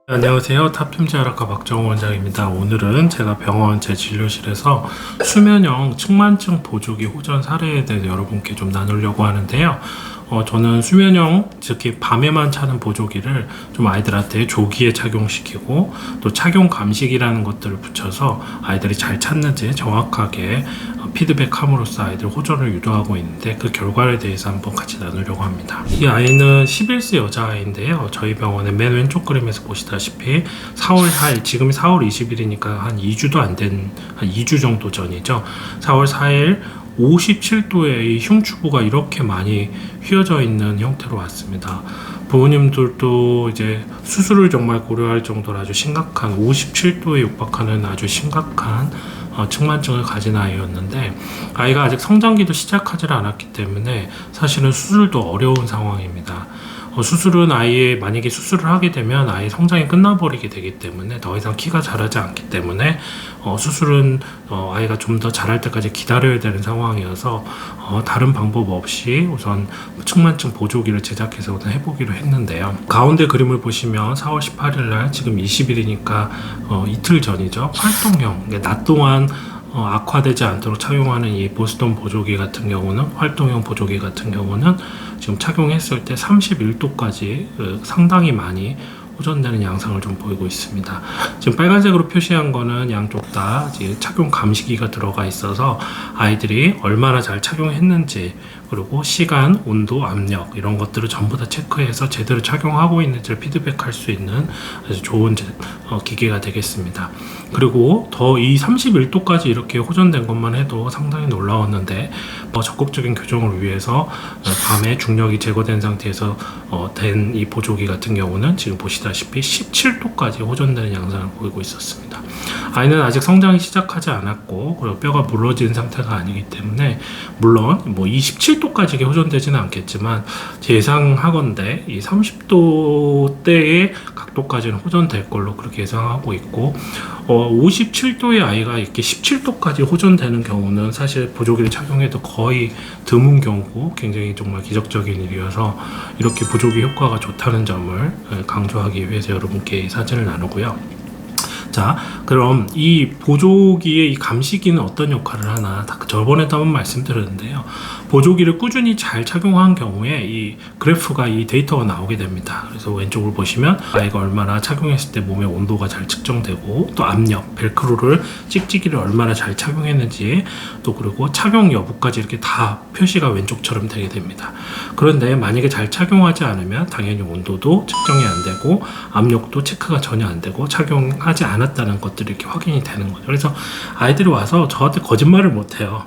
안녕하세요. 탑팀제약학과 박정호 원장입니다. 오늘은 제가 병원 제 진료실에서 수면형 측만증 보조기 호전 사례에 대해서 여러분께 좀 나누려고 하는데요. 저는 수면형, 특히 밤에만 차는 보조기를 좀 아이들한테 조기에 착용시키고 또 착용 감식이라는 것들을 붙여서 아이들이 잘 찾는지 정확하게 피드백함으로써 아이들 호전을 유도하고 있는데, 그 결과에 대해서 한번 같이 나누려고 합니다. 이 아이는 11세 여자아이인데요. 저희 병원의 맨 왼쪽 그림에서 보시다시피 4월 4일, 지금이 4월 20일이니까 한 2주도 안 된, 한 2주 정도 전이죠. 4월 4일 57도의 흉추부가 이렇게 많이 휘어져 있는 형태로 왔습니다. 부모님들도 이제 수술을 정말 고려할 정도로 아주 심각한 57도에 육박하는 아주 심각한 측만증을 가진 아이였는데, 아이가 아직 성장기도 시작하지 않았기 때문에 사실은 수술도 어려운 상황입니다. 수술은 아이의, 만약에 수술을 하게 되면 아이 성장이 끝나버리게 되기 때문에 더 이상 키가 자라지 않기 때문에 수술은 아이가 좀 더 자랄 때까지 기다려야 되는 상황이어서 다른 방법 없이 우선 측만증 보조기를 제작해서 우선 해보기로 했는데요. 가운데 그림을 보시면 4월 18일 날, 지금 20일이니까 이틀 전이죠. 활동형, 낮 동안 악화되지 않도록 착용하는 이 보스턴 보조기 같은 경우는, 활동형 보조기 같은 경우는 지금 착용했을 때 31도까지 상당히 많이 호전되는 양상을 좀 보이고 있습니다. 지금 빨간색으로 표시한 거는 양쪽 다 착용 감시기가 들어가 있어서 아이들이 얼마나 잘 착용했는지, 그리고 시간, 온도, 압력 이런 것들을 전부 다 체크해서 제대로 착용하고 있는지를 피드백할 수 있는 아주 좋은 기계가 되겠습니다. 그리고 더 이 31도까지 이렇게 호전된 것만 해도 상당히 놀라웠는데, 적극적인 교정을 위해서 밤에 중력이 제거된 상태에서 된 이 보조기 같은 경우는 지금 보시다시피 17도까지 호전되는 양상을 보이고 있었습니다. 아이는 아직 성장이 시작하지 않았고, 그리고 뼈가 물러진 상태가 아니기 때문에 물론 27도까지 호전되지는 않겠지만 예상하건대 이 30도대의 각도까지는 호전될 걸로 그렇게 예상하고 있고, 57도의 아이가 이렇게 17도까지 호전되는 경우는 사실 보조기를 착용해도 거의 드문 경우고 굉장히 정말 기적적인 일이어서 이렇게 보조기 효과가 좋다는 점을 강조하기 위해서 여러분께 이 사진을 나누고요. 자, 그럼 이 보조기의 이 감시기는 어떤 역할을 하나, 저번에도 한번 말씀드렸는데요. 보조기를 꾸준히 잘 착용한 경우에 이 그래프가, 이 데이터가 나오게 됩니다. 그래서 왼쪽을 보시면 아이가 얼마나 착용했을 때 몸의 온도가 잘 측정되고, 또 압력, 벨크로를, 찍찍이를 얼마나 잘 착용했는지, 또 그리고 착용 여부까지 이렇게 다 표시가 왼쪽처럼 되게 됩니다. 그런데 만약에 잘 착용하지 않으면 당연히 온도도 측정이 안 되고, 압력도 체크가 전혀 안 되고, 착용하지 않았다는 것들이 이렇게 확인이 되는 거죠. 그래서 아이들이 와서 저한테 거짓말을 못 해요.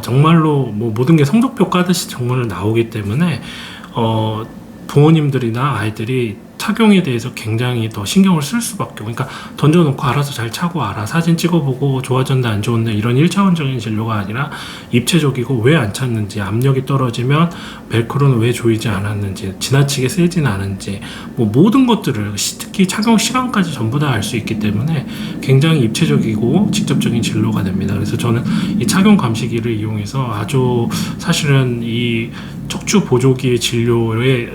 정말로 모든 게 성적표 까듯이 정말 나오기 때문에 부모님들이나 아이들이 착용에 대해서 굉장히 더 신경을 쓸 수밖에, 그러니까 던져놓고 알아서 잘 차고 알아, 사진 찍어보고 좋아졌네 안 좋았네 이런 1차원적인 진료가 아니라 입체적이고, 왜 안 찼는지, 압력이 떨어지면 벨크로는 왜 조이지 않았는지, 지나치게 세진 않은지, 모든 것들을, 특히 착용 시간까지 전부 다 알 수 있기 때문에 굉장히 입체적이고 직접적인 진료가 됩니다. 그래서 저는 이 착용 감시기를 이용해서 아주 사실은 이 척추 보조기의 진료의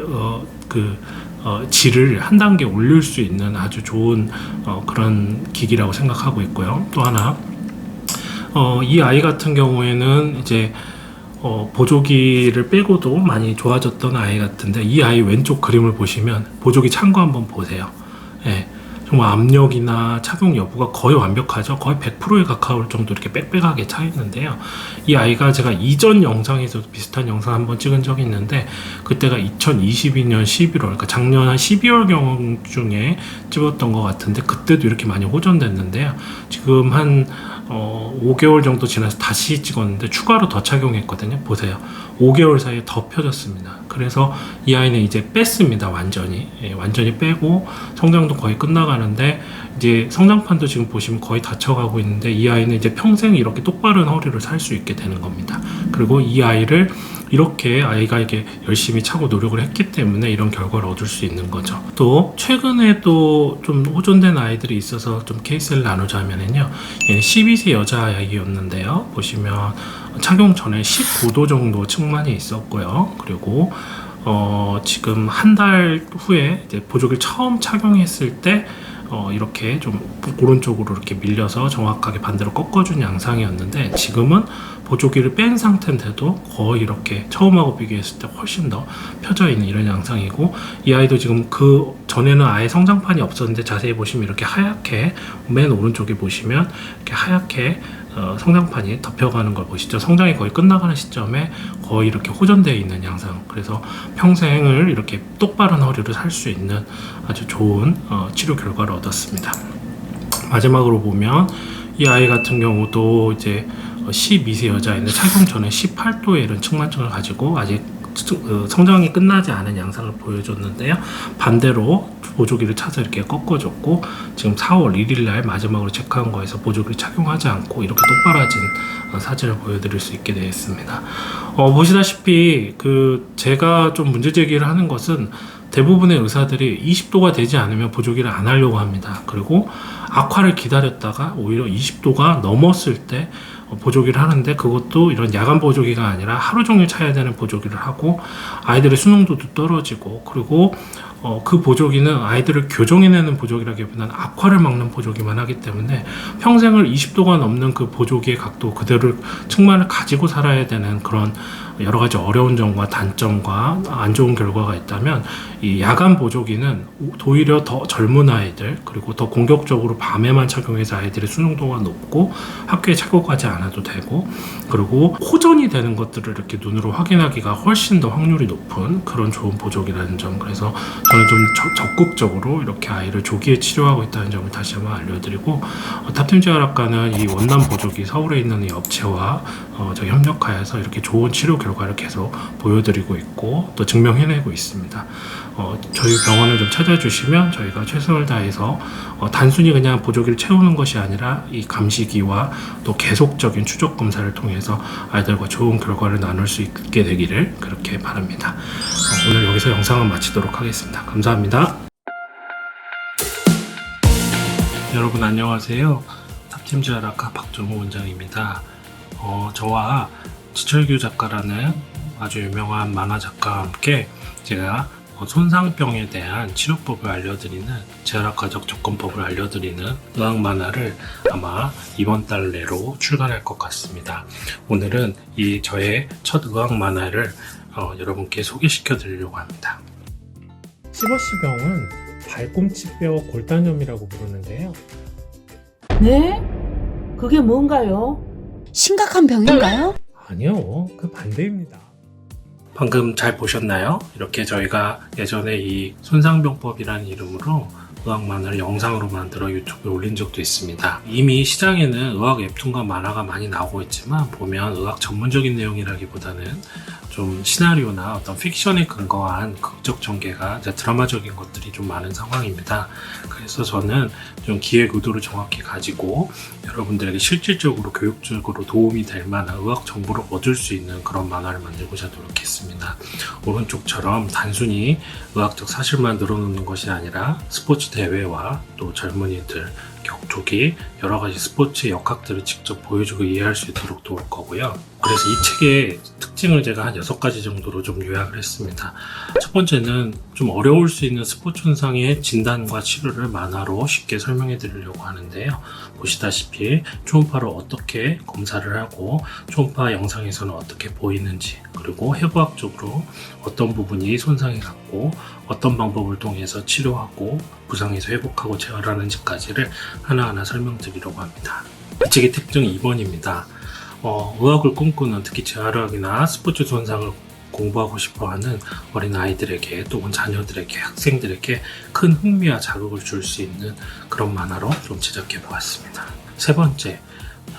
질을 한 단계 올릴 수 있는 아주 좋은 그런 기기라고 생각하고 있고요. 또 하나, 이 아이 같은 경우에는 이제 보조기를 빼고도 많이 좋아졌던 아이 같은데, 이 아이 왼쪽 그림을 보시면 보조기 찬 거 한번 보세요. 예. 정말 압력이나 착용 여부가 거의 완벽하죠. 거의 100%에 가까울 정도 이렇게 빽빽하게 차 있는데요. 이 아이가 제가 이전 영상에서도 비슷한 영상 한번 찍은 적이 있는데, 그때가 2022년 11월, 그러니까 작년 한 12월경 중에 찍었던 것 같은데, 그때도 이렇게 많이 호전됐는데요. 지금 한 5개월 정도 지나서 다시 찍었는데 추가로 더 착용했거든요. 보세요. 5개월 사이에 더 펴졌습니다. 그래서 이 아이는 이제 뺐습니다. 완전히. 완전히 빼고 성장도 거의 끝나가는데, 이제 성장판도 지금 보시면 거의 닫혀가고 있는데, 이 아이는 이제 평생 이렇게 똑바른 허리를 살 수 있게 되는 겁니다. 그리고 이 아이를 이렇게 아이가 이게 열심히 차고 노력을 했기 때문에 이런 결과를 얻을 수 있는 거죠. 또 최근에 또 좀 호전된 아이들이 있어서 좀 케이스를 나누자면요, 얘는 12세 여자아이였는데요. 보시면 착용 전에 19도 정도 측만이 있었고요. 그리고 지금 한 달 후에 이제 보조기를 처음 착용했을 때 이렇게 좀 오른쪽으로 이렇게 밀려서 정확하게 반대로 꺾어준 양상이었는데, 지금은 보조기를 뺀 상태인데도 거의 이렇게 처음하고 비교했을 때 훨씬 더 펴져 있는 이런 양상이고, 이 아이도 지금 그 전에는 아예 성장판이 없었는데 자세히 보시면 이렇게 하얗게, 맨 오른쪽에 보시면 이렇게 하얗게 성장판이 덮여가는 걸 보시죠. 성장이 거의 끝나가는 시점에 거의 이렇게 호전되어 있는 양상. 그래서 평생을 이렇게 똑바른 허리를 살 수 있는 아주 좋은 치료 결과를 얻었습니다. 마지막으로 보면 이 아이 같은 경우도 이제 12세 여자인데 착용 전에 18도의 이런 측만증을 가지고 아직 성장이 끝나지 않은 양상을 보여줬는데요. 반대로 보조기를 차서 이렇게 꺾어줬고, 지금 4월 1일 날 마지막으로 체크한 거에서 보조기를 착용하지 않고 이렇게 똑바라진 사진을 보여드릴 수 있게 되었습니다. 보시다시피 제가 좀 문제 제기를 하는 것은, 대부분의 의사들이 20도가 되지 않으면 보조기를 안 하려고 합니다. 그리고 악화를 기다렸다가 오히려 20도가 넘었을 때 보조기를 하는데, 그것도 이런 야간 보조기가 아니라 하루 종일 차야 되는 보조기를 하고, 아이들의 수능도도 떨어지고, 그리고 그 보조기는 아이들을 교정해내는 보조기라기보다는 악화를 막는 보조기만 하기 때문에 평생을 20도가 넘는 그 보조기의 각도 그대로 측만을 가지고 살아야 되는 그런 여러 가지 어려운 점과 단점과 안 좋은 결과가 있다면, 이 야간 보조기는 오히려 더 젊은 아이들, 그리고 더 공격적으로 밤에만 착용해서 아이들의 수능도가 높고 학교에 착용하지 않아도 되고, 그리고 호전이 되는 것들을 이렇게 눈으로 확인하기가 훨씬 더 확률이 높은 그런 좋은 보조기라는 점. 그래서 저는 좀 적극적으로 이렇게 아이를 조기에 치료하고 있다는 점을 다시 한번 알려드리고, 탑팀재활학과는 이 원남 보조기 서울에 있는 이 업체와 협력하여서 이렇게 좋은 치료 결과를 계속 보여드리고 있고 또 증명해내고 있습니다. 저희 병원을 좀 찾아주시면 저희가 최선을 다해서 단순히 그냥 보조기를 채우는 것이 아니라 이 감시기와 또 계속적인 추적 검사를 통해서 아이들과 좋은 결과를 나눌 수 있게 되기를 그렇게 바랍니다. 오늘 여기서 영상을 마치도록 하겠습니다. 감사합니다. 여러분 안녕하세요. 탑팀재활학과 박정호 원장입니다. 저와 지철규 작가라는 아주 유명한 만화 작가와 함께 제가 손상병에 대한 치료법을 알려드리는, 재활학과적 접근법을 알려드리는 의학 만화를 아마 이번 달 내로 출간할 것 같습니다. 오늘은 이 저의 첫 의학 만화를 여러분께 소개시켜 드리려고 합니다. 시버시병은 발꿈치뼈 골단염이라고 부르는데요. 네? 그게 뭔가요? 심각한 병인가요? 아니요, 그 반대입니다. 방금 잘 보셨나요? 이렇게 저희가 예전에 이 손상병법이라는 이름으로 의학 만화를 영상으로 만들어 유튜브에 올린 적도 있습니다. 이미 시장에는 의학 웹툰과 만화가 많이 나오고 있지만, 보면 의학 전문적인 내용이라기보다는 좀 시나리오나 어떤 픽션에 근거한 극적 전개가 드라마적인 것들이 좀 많은 상황입니다. 그래서 저는 좀 기획 의도를 정확히 가지고 여러분들에게 실질적으로 교육적으로 도움이 될 만한 의학 정보를 얻을 수 있는 그런 만화를 만들고자 노력했습니다. 오른쪽처럼 단순히 의학적 사실만 늘어놓는 것이 아니라 스포츠 대회와 또 젊은이들, 격투기, 여러가지 스포츠의 역학들을 직접 보여주고 이해할 수 있도록 도울 거고요. 그래서 이 책의 특징을 제가 한 6가지 정도로 좀 요약을 했습니다. 첫 번째는 좀 어려울 수 있는 스포츠 손상의 진단과 치료를 만화로 쉽게 설명해 드리려고 하는데요. 보시다시피 초음파로 어떻게 검사를 하고 초음파 영상에서는 어떻게 보이는지, 그리고 해부학적으로 어떤 부분이 손상이 갔고 어떤 방법을 통해서 치료하고 부상에서 회복하고 재활하는지까지를 하나하나 설명드리려고 합니다. 이 책의 특징 2번입니다. 의학을 꿈꾸는, 특히 재활의학이나 스포츠 손상을 공부하고 싶어하는 어린 아이들에게, 또는 자녀들에게, 학생들에게 큰 흥미와 자극을 줄 수 있는 그런 만화로 좀 제작해 보았습니다. 세 번째,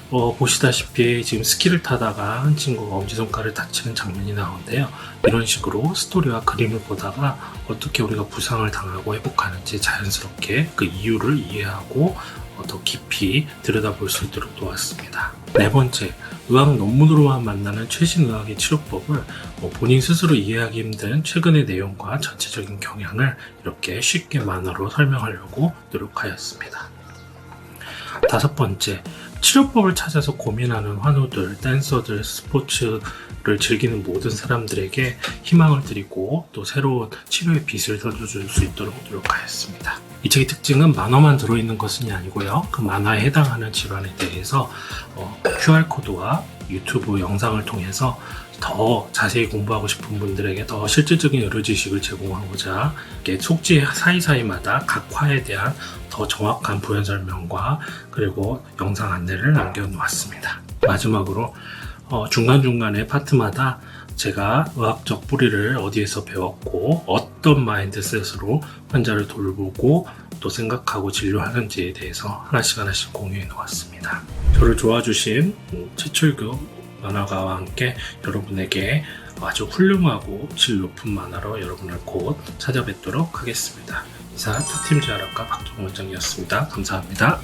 보시다시피 지금 스키를 타다가 한 친구가 엄지손가락을 다치는 장면이 나오는데요. 이런 식으로 스토리와 그림을 보다가 어떻게 우리가 부상을 당하고 회복하는지 자연스럽게 그 이유를 이해하고 더 깊이 들여다볼 수 있도록 도왔습니다. 네 번째, 의학 논문으로만 만나는 최신 의학의 치료법을 본인 스스로 이해하기 힘든 최근의 내용과 전체적인 경향을 이렇게 쉽게 만화로 설명하려고 노력하였습니다. 다섯 번째, 치료법을 찾아서 고민하는 환우들, 댄서들, 스포츠 치료를 즐기는 모든 사람들에게 희망을 드리고 또 새로운 치료의 빛을 던져줄 수 있도록 노력하였습니다. 이 책의 특징은 만화만 들어있는 것은 아니고요. 그 만화에 해당하는 질환에 대해서 QR코드와 유튜브 영상을 통해서 더 자세히 공부하고 싶은 분들에게 더 실질적인 의료 지식을 제공하고자 이렇게 속지 사이사이마다 각 화에 대한 더 정확한 부연 설명과 그리고 영상 안내를 남겨놓았습니다. 마지막으로 중간중간에 파트마다 제가 의학적 뿌리를 어디에서 배웠고 어떤 마인드셋으로 환자를 돌보고 또 생각하고 진료하는지에 대해서 하나씩 공유해 놓았습니다. 저를 도와주신 최철규 만화가와 함께 여러분에게 아주 훌륭하고 질 높은 만화로 여러분을 곧 찾아뵙도록 하겠습니다. 이상 타팀 제아락과 박종원 원장이었습니다. 감사합니다.